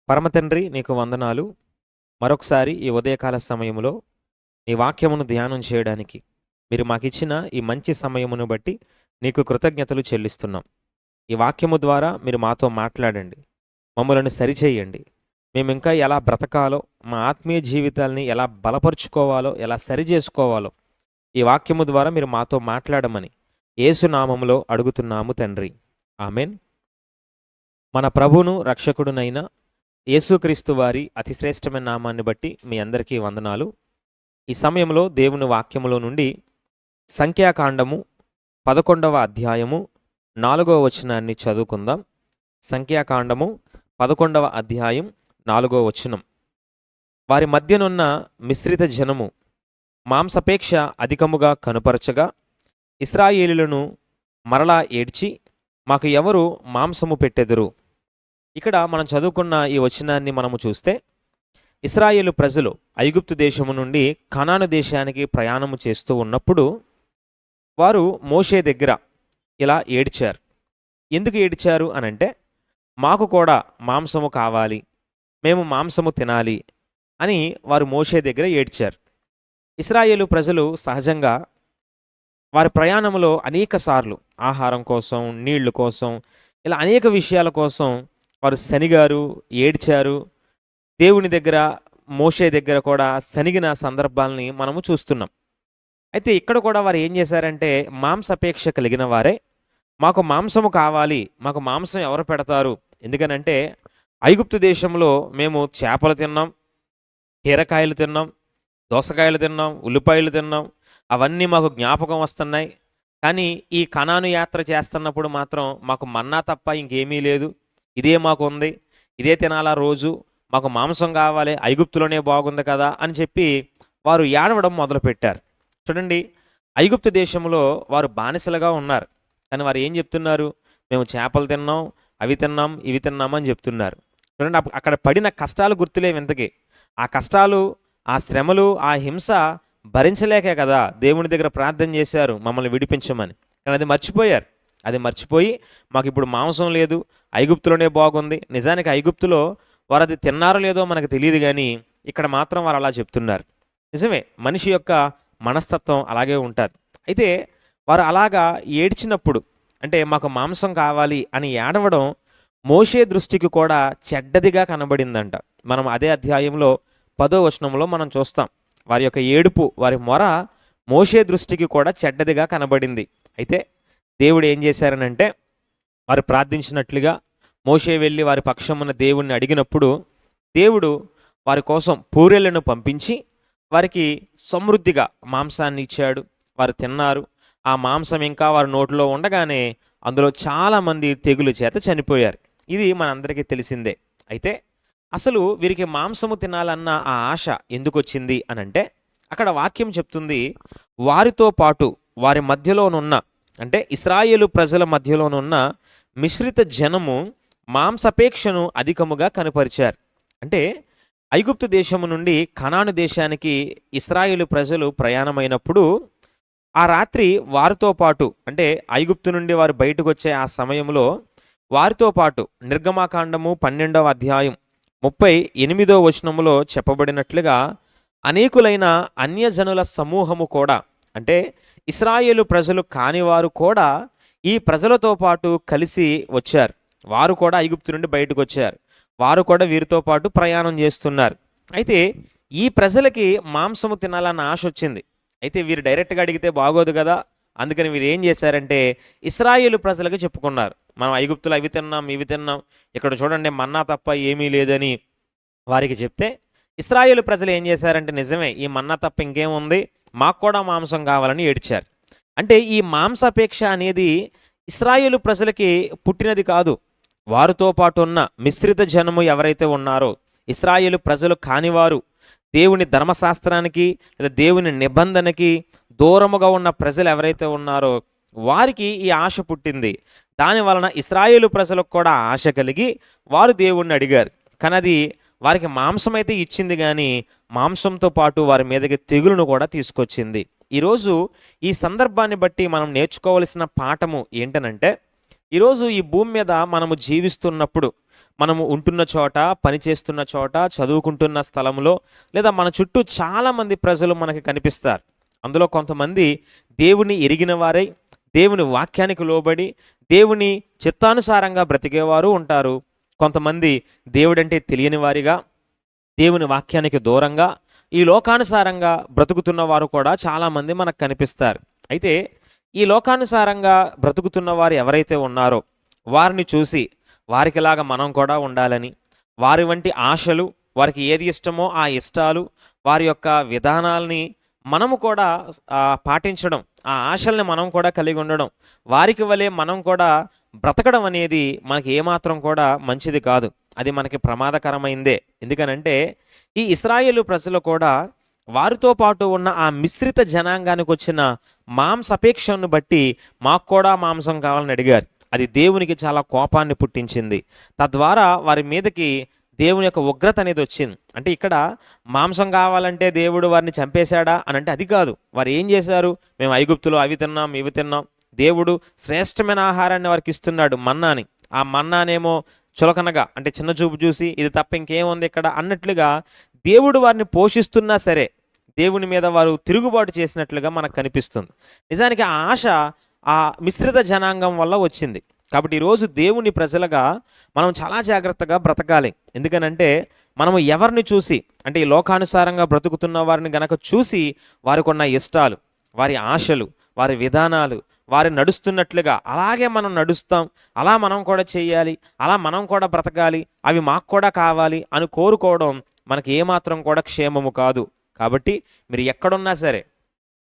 పరమతండ్రి నీకు వందనాలు. మరొకసారి ఈ ఉదయకాల సమయంలో నీ వాక్యమును ధ్యానం చేయడానికి మీరు మాకిచ్చిన ఈ మంచి సమయమును బట్టి నీకు కృతజ్ఞతలు చెల్లిస్తున్నాం. ఈ వాక్యము ద్వారా మీరు మాతో మాట్లాడండి, మమ్మలను సరిచేయండి. మేము ఇంకా ఎలా బ్రతకాలో, మా ఆత్మీయ జీవితాల్ని ఎలా బలపరుచుకోవాలో, ఎలా సరిచేసుకోవాలో ఈ వాక్యము ద్వారా మీరు మాతో మాట్లాడమని యేసు నామములో అడుగుతున్నాము తండ్రి. ఆమెన్. మన ప్రభువును రక్షకుడునైన యేసుక్రీస్తు వారి అతి శ్రేష్టమైన నామాన్ని బట్టి మీ అందరికీ వందనాలు. ఈ సమయంలో దేవుని వాక్యములో నుండి సంఖ్యాకాండము 11వ అధ్యాయము 4వ వచనాన్ని చదువుకుందాం. సంఖ్యాకాండము 11వ అధ్యాయం 4వ వచనం. వారి మధ్యనున్న మిశ్రిత జనము మాంసపేక్ష అధికముగా కనుపరచగా ఇశ్రాయేలులను మరలా ఏడ్చి, మాకు ఎవరు మాంసము పెట్టెదరు? ఇక్కడ మనం చదువుకున్న ఈ వచనాన్ని మనము చూస్తే, ఇశ్రాయేలు ప్రజలు ఐగుప్తు దేశము నుండి కనాను దేశానికి ప్రయాణము చేస్తూ ఉన్నప్పుడు వారు మోషే దగ్గర ఇలా ఏడ్చారు. ఎందుకు ఏడ్చారు అనంటే, మాకు కూడా మాంసము కావాలి, మేము మాంసము తినాలి అని వారు మోషే దగ్గర ఏడ్చారు. ఇశ్రాయేలు ప్రజలు సహజంగా వారి ప్రయాణంలో అనేక సార్లు ఆహారం కోసం, నీళ్లు కోసం, ఇలా అనేక విషయాల కోసం వారు సనిగారు, ఏడ్చారు. దేవుని దగ్గర, మోషే దగ్గర కూడా సనిగిన సందర్భాలని మనము చూస్తున్నాం. అయితే ఇక్కడ కూడా వారు ఏం చేశారంటే, మాంసపేక్ష కలిగిన వారే, మాకు మాంసము కావాలి, మాకు మాంసం ఎవరు పెడతారు? ఎందుకనంటే ఐగుప్తు దేశంలో మేము చేపలు తిన్నాం, కీరకాయలు తిన్నాం, దోసకాయలు తిన్నాం, ఉల్లిపాయలు తిన్నాం, అవన్నీ మాకు జ్ఞాపకం వస్తున్నాయి. కానీ ఈ కనాను యాత్ర చేస్తున్నప్పుడు మాత్రం మాకు మన్నా తప్ప ఇంకేమీ లేదు, ఇదే మాకు ఉంది, ఇదే తినాలా రోజు, మాకు మాంసం కావాలి, ఐగుప్తులోనే బాగుంది కదా అని చెప్పి వారు ఏడవడం మొదలుపెట్టారు. చూడండి, ఐగుప్తు దేశంలో వారు బానిసలుగా ఉన్నారు. కానీ వారు ఏం చెప్తున్నారు? మేము చేపలు తిన్నాం, అవి తిన్నాం, ఇవి తిన్నామని చెప్తున్నారు. చూడండి, అక్కడ పడిన కష్టాలు గుర్తులేవు ఇంతకీ. ఆ కష్టాలు, ఆ శ్రమలు, ఆ హింస భరించలేకే కదా దేవుని దగ్గర ప్రార్థన చేశారు మమ్మల్ని విడిపించమని. కానీ అది మర్చిపోయారు. అది మర్చిపోయి మాకు ఇప్పుడు మాంసం లేదు, ఐగుప్తులోనే బాగుంది. నిజానికి ఐగుప్తులో వారు అది తిన్నారో లేదో మనకు తెలియదు, కానీ ఇక్కడ మాత్రం వారు అలా చెప్తున్నారు. నిజమే, మనిషి యొక్క మనస్తత్వం అలాగే ఉంటుంది. అయితే వారు అలాగా ఏడ్చినప్పుడు, అంటే మాకు మాంసం కావాలి అని ఏడవడం మోషే దృష్టికి కూడా చెడ్డదిగా కనబడిందంట. మనం అదే అధ్యాయంలో 10వ వచనంలో మనం చూస్తాం. వారి యొక్క ఏడుపు, వారి మొర మోషే దృష్టికి కూడా చెడ్డదిగా కనబడింది. అయితే దేవుడు ఏం చేశారనంటే, వారు ప్రార్థించినట్లుగా మోషే వెళ్ళి వారి పక్షమున్న దేవుణ్ణి అడిగినప్పుడు దేవుడు వారి కోసం పూరేళ్లను పంపించి వారికి సమృద్ధిగా మాంసాన్ని ఇచ్చాడు. వారు తిన్నారు. ఆ మాంసం ఇంకా వారి నోట్లో ఉండగానే అందులో చాలామంది తెగులు చేత చనిపోయారు. ఇది మనందరికీ తెలిసిందే. అయితే అసలు వీరికి మాంసము తినాలన్న ఆ ఆశ ఎందుకు వచ్చింది అనంటే, అక్కడ వాక్యం చెప్తుంది, వారితో పాటు వారి మధ్యలోనున్న, అంటే ఇశ్రాయేలు ప్రజల మధ్యలోనున్న మిశ్రిత జనము మాంసపేక్షను అధికముగా కనపరిచారు. అంటే ఐగుప్తు దేశము నుండి కనాను దేశానికి ఇశ్రాయేలు ప్రజలు ప్రయాణమైనప్పుడు ఆ రాత్రి వారితో పాటు, అంటే ఐగుప్తు నుండి వారు బయటకు వచ్చే ఆ సమయంలో వారితో పాటు నిర్గమాకాండము 12వ అధ్యాయం 38వ వచనములో చెప్పబడినట్లుగా అనేకులైన అన్యజనుల సమూహము కూడా, అంటే ఇశ్రాయేలు ప్రజలు కానివారు కూడా ఈ ప్రజలతో పాటు కలిసి వచ్చారు. వారు కూడా ఐగుప్తు నుండి బయటకు వచ్చారు. వారు కూడా వీరితో పాటు ప్రయాణం చేస్తున్నారు. అయితే ఈ ప్రజలకి మాంసము తినాలన్న ఆశ వచ్చింది. అయితే వీరు డైరెక్ట్గా అడిగితే బాగోదు కదా, అందుకని వీరు ఏం చేశారంటే ఇశ్రాయేలు ప్రజలకు చెప్పుకున్నారు, మనం ఐగుప్తులో అవి తిన్నాం, ఇవి తిన్నాం, ఇక్కడ చూడండి మన్నా తప్ప ఏమీ లేదని వారికి చెప్తే, ఇశ్రాయేలు ప్రజలు ఏం చేశారంటే, నిజమే ఈ మన్నా తప్ప ఇంకేముంది, మాకు కూడా మాంసం కావాలని ఏడ్చారు. అంటే ఈ మాంసాపేక్ష అనేది ఇశ్రాయేలు ప్రజలకి పుట్టినది కాదు. వారితో పాటు ఉన్న మిశ్రిత జనము ఎవరైతే ఉన్నారో, ఇశ్రాయేలు ప్రజలు కానివారు, దేవుని ధర్మశాస్త్రానికి లేదా దేవుని నిబంధనకి దూరముగా ఉన్న ప్రజలు ఎవరైతే ఉన్నారో వారికి ఈ ఆశ పుట్టింది. దాని వలన ఇశ్రాయేలు ప్రజలకు కూడా ఆశ కలిగి వారు దేవుణ్ణి అడిగారు. కానీ అది వారికి మాంసం అయితే ఇచ్చింది, కానీ మాంసంతో పాటు వారి మీదకి తెగులును కూడా తీసుకొచ్చింది. ఈరోజు ఈ సందర్భాన్ని బట్టి మనం నేర్చుకోవలసిన పాఠము ఏంటనంటే, ఈరోజు ఈ భూమి మీద మనము జీవిస్తున్నప్పుడు మనము ఉంటున్న చోట, పనిచేస్తున్న చోట, చదువుకుంటున్న స్థలంలో, లేదా మన చుట్టూ చాలామంది ప్రజలు మనకి కనిపిస్తారు. అందులో కొంతమంది దేవుని ఎరిగిన వారై, దేవుని వాక్యానికి లోబడి, దేవుని చిత్తానుసారంగా బ్రతికేవారు ఉంటారు. కొంతమంది దేవుడంటే తెలియని వారిగా, దేవుని వాక్యానికి దూరంగా, ఈ లోకానుసారంగా బ్రతుకుతున్న వారు కూడా చాలామంది మనకు కనిపిస్తారు. అయితే ఈ లోకానుసారంగా బ్రతుకుతున్న వారు ఎవరైతే ఉన్నారో వారిని చూసి వారికిలాగా మనం కూడా ఉండాలని, వారి వంటి ఆశలు, వారికి ఏది ఇష్టమో ఆ ఇష్టాలు, వారి యొక్క విధానాల్ని మనము కూడా పాటించడం, ఆ ఆశల్ని మనం కూడా కలిగి ఉండడం, వారికి వలె మనం కూడా బ్రతకడం అనేది మనకి ఏమాత్రం కూడా మంచిది కాదు. అది మనకి ప్రమాదకరమైందే. ఎందుకనంటే ఈ ఇశ్రాయేలు ప్రజలు కూడా వారితో పాటు ఉన్న ఆ మిశ్రిత జనాంగానికి వచ్చిన మాంసపేక్షను బట్టి మాకు కూడా మాంసం కావాలని అడిగారు. అది దేవునికి చాలా కోపాన్ని పుట్టించింది. తద్వారా వారి మీదకి దేవుని యొక్క ఉగ్రత అనేది వచ్చింది. అంటే ఇక్కడ మాంసం కావాలంటే దేవుడు వారిని చంపేశాడా అని అంటే అది కాదు. వారు ఏం చేశారు? మేము ఐగుప్తులో అవి తిన్నాం, ఇవి తిన్నాం. దేవుడు శ్రేష్టమైన ఆహారాన్ని వారికి ఇస్తున్నాడు, మన్నాని. ఆ మన్నానేమో చులకనగా, అంటే చిన్న చూపు చూసి ఇది తప్ప ఇంకేముంది ఇక్కడ అన్నట్లుగా దేవుడు వారిని పోషిస్తున్నా సరే దేవుని మీద వారు తిరుగుబాటు చేసినట్లుగా మనకు కనిపిస్తుంది. నిజానికి ఆ ఆశ ఆ మిశ్రిత జనాంగం వల్ల వచ్చింది. కాబట్టి ఈరోజు దేవుని ప్రజలుగా మనం చాలా జాగ్రత్తగా బ్రతకాలి. ఎందుకనంటే మనము ఎవరిని చూసి, అంటే ఈ లోకానుసారంగా బ్రతుకుతున్న వారిని గనక చూసి వారికి ఉన్న ఇష్టాలు, వారి ఆశలు, వారి విధానాలు, వారు నడుస్తున్నట్లుగా అలాగే మనం నడుస్తాం, అలా మనం కూడా చేయాలి, అలా మనం కూడా బ్రతకాలి, అవి మాకు కూడా కావాలి అని కోరుకోవడం మనకి ఏమాత్రం కూడా క్షేమము కాదు. కాబట్టి మీరు ఎక్కడున్నా సరే,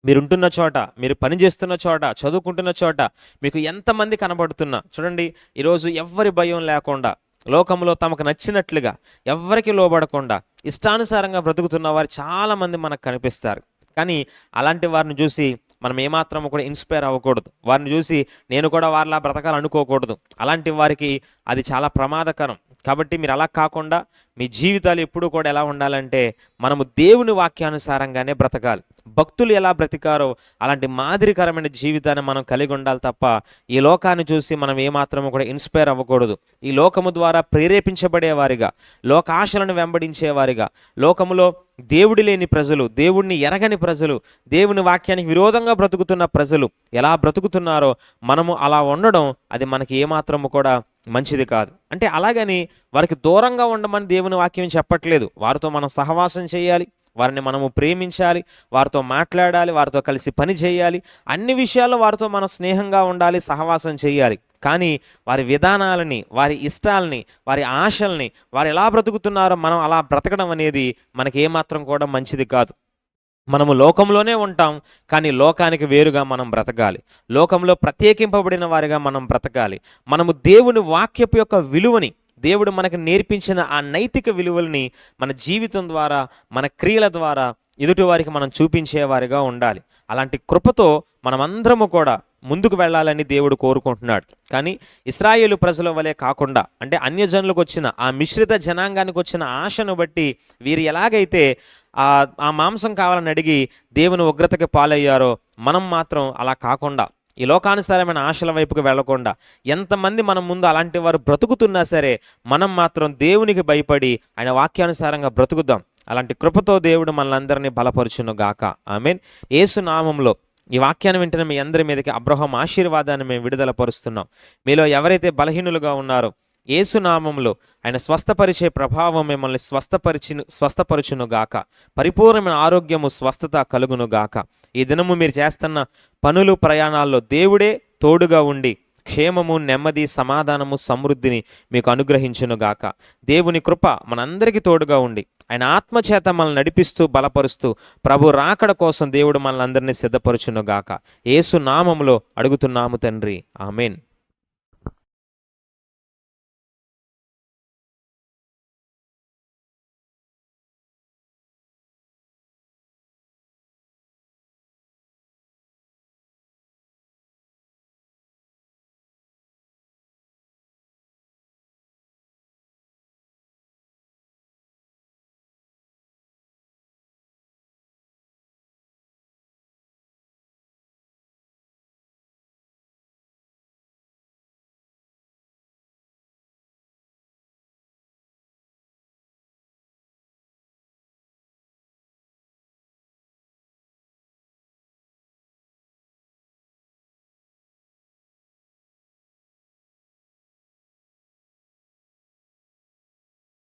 మీరుంటున్న చోట, మీరు పని చేస్తున్న చోట, చదువుకుంటున్న చోట, మీకు ఎంతమంది కనబడుతున్నా చూడండి, ఈరోజు ఎవ్వరి భయం లేకుండా లోకంలో తమకు నచ్చినట్లుగా ఎవ్వరికి లోబడకుండా ఇష్టానుసారంగా బ్రతుకుతున్న వారు చాలామంది మనకు కనిపిస్తారు. కానీ అలాంటి వారిని చూసి మనం ఏమాత్రం కూడా ఇన్స్పైర్ అవ్వకూడదు. వారిని చూసి నేను కూడా వారిలా బ్రతకాలనుకోకూడదు. అలాంటి వారికి అది చాలా ప్రమాదకరం. కాబట్టి మీరు అలా కాకుండా మీ జీవితాలు ఎప్పుడూ కూడా ఎలా ఉండాలంటే మనము దేవుని వాక్యానుసారంగానే బ్రతకాలి. భక్తులు ఎలా బ్రతికారో అలాంటి మాదిరికరమైన జీవితాన్ని మనం కలిగి ఉండాలి తప్ప ఈ లోకాన్ని చూసి మనం ఏమాత్రము కూడా ఇన్స్పైర్ అవ్వకూడదు. ఈ లోకము ద్వారా ప్రేరేపించబడేవారిగా, లోకాశలను వెంబడించేవారిగా, లోకములో దేవుడి లేని ప్రజలు, దేవుడిని ఎరగని ప్రజలు, దేవుని వాక్యానికి విరోధంగా బ్రతుకుతున్న ప్రజలు ఎలా బ్రతుకుతున్నారో మనము అలా ఉండడం అది మనకి ఏమాత్రము కూడా మంచిది కాదు. అంటే అలాగని వారికి దూరంగా ఉండమని దేవుని వాక్యం చెప్పట్లేదు. వారితో మనం సహవాసం చేయాలి, వారిని మనము ప్రేమించాలి, వారితో మాట్లాడాలి, వారితో కలిసి పని చేయాలి, అన్ని విషయాల్లో వారితో మనం స్నేహంగా ఉండాలి, సహవాసం చేయాలి. కానీ వారి విధానాలని, వారి ఇష్టాలని, వారి ఆశల్ని, వారు ఎలా బ్రతుకుతున్నారో మనం అలా బ్రతకడం అనేది మనకి ఏమాత్రం కూడా మంచిది కాదు. మనము లోకంలోనే ఉంటాం, కానీ లోకానికి వేరుగా మనం బ్రతకాలి. లోకంలో ప్రత్యేకింపబడిన వారిగా మనం బ్రతకాలి. మనము దేవుని వాక్యపు యొక్క విలువని, దేవుడు మనకు నేర్పించిన ఆ నైతిక విలువల్ని మన జీవితం ద్వారా, మన క్రియల ద్వారా ఎదుటి వారికి మనం చూపించేవారిగా ఉండాలి. అలాంటి కృపతో మనమందరము కూడా ముందుకు వెళ్ళాలని దేవుడు కోరుకుంటున్నాడు. కానీ ఇశ్రాయేలు ప్రజల వలె కాకుండా, అంటే అన్యజనులకు వచ్చిన ఆ మిశ్రిత జనాంగానికి వచ్చిన ఆశను బట్టి వీరు ఎలాగైతే ఆ మాంసం కావాలని అడిగి దేవుని ఉగ్రతకి పాలయ్యారో మనం మాత్రం అలా కాకుండా, ఈ లోకానుసారమైన ఆశల వైపుకి వెళ్లకుండా, ఎంతమంది మనం ముందు అలాంటి వారు బ్రతుకుతున్నా సరే మనం మాత్రం దేవునికి భయపడి ఆయన వాక్యానుసారంగా బ్రతుకుదాం. అలాంటి కృపతో దేవుడు మనలందరినీ బలపరుచును గాక. ఆమేన్. యేసు నామంలో ఈ వాక్యాన్ని వింటున్న మీ అందరి మీదకి అబ్రహాం ఆశీర్వాదాన్ని మేము విడుదల పరుస్తున్నాం. మీలో ఎవరైతే బలహీనులుగా ఉన్నారో యేసు నామంలో ఆయన స్వస్థపరిచే ప్రభావం మిమ్మల్ని స్వస్థపరచును గాక. పరిపూర్ణమైన ఆరోగ్యము, స్వస్థత కలుగును గాక. ఈ దినము మీరు చేస్తున్న పనులు, ప్రయాణాల్లో దేవుడే తోడుగా ఉండి క్షేమము, నెమ్మది, సమాధానము, సమృద్ధిని మీకు అనుగ్రహించును గాక. దేవుని కృప మనందరికీ తోడుగా ఉండి ఆయన ఆత్మచేత మనల్ని నడిపిస్తూ బలపరుస్తూ ప్రభు రాకడ కోసం దేవుడు మనల్ని అందరినీ సిద్ధపరచును గాక. యేసు నామములో అడుగుతున్నాము తండ్రి. ఆమేన్.